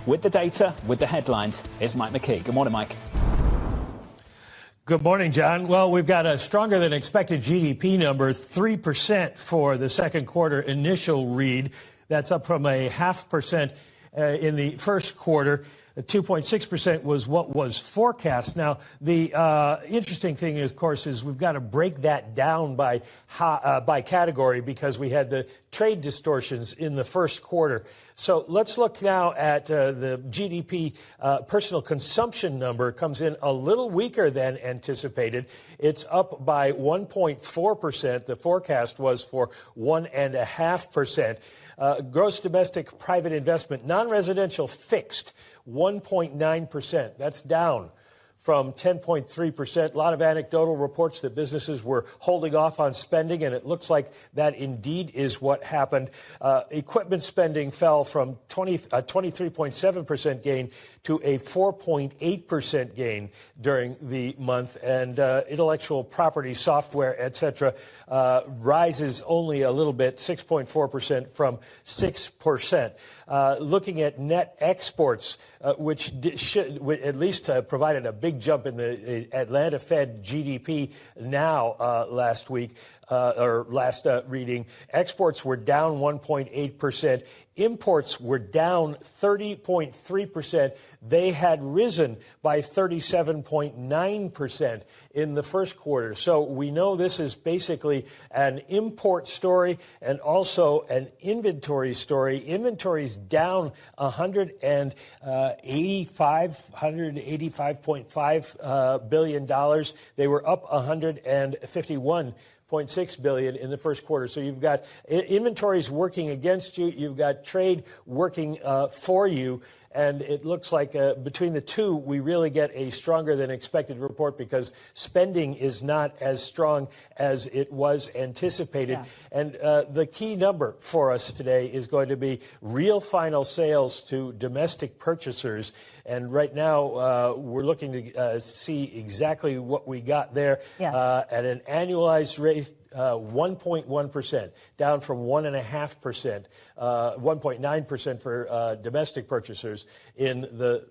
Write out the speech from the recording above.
With the data, with the headlines, is Mike McKee. Good morning, Mike. Good morning, John. Well, we've got a stronger than expected GDP number, 3% for the second quarter initial read. That's up from a 0.5% in the first quarter. 2.6% was what was forecast. Now, the interesting thing, of course, is we've got to break that down by category because we had the trade distortions in the first quarter. So let's look now at the GDP personal consumption number. Comes in a little weaker than anticipated. It's up by 1.4%. The forecast was for 1.5%. Gross domestic private investment, non-residential fixed, 1.9%. That's down from 10.3%. A lot of anecdotal reports that businesses were holding off on spending, and it looks like that indeed is what happened. Equipment spending fell from 23.7% gain to a 4.8% gain during the month, and intellectual property, software, etc., rises only a little bit, 6.4% from 6%. Looking at net exports, which should at least provided a big jump in the Atlanta Fed GDP now last week, or last reading. Exports were down 1.8%. Imports were down 30.3%. They had risen by 37.9% in the first quarter. So we know this is basically an import story and also an inventory story. Inventories down $185.5 billion. They were up $151.6 billion in the first quarter. So you've got inventories working against you. You've got trade working for you. And it looks like between the two, we really get a stronger than expected report because spending is not as strong as it was anticipated. Yeah. And the key number for us today is going to be real final sales to domestic purchasers. And right now, we're looking to see exactly what we got there at an annualized rate. 1.1%, down from 1.5%, 1.9% for domestic purchasers in the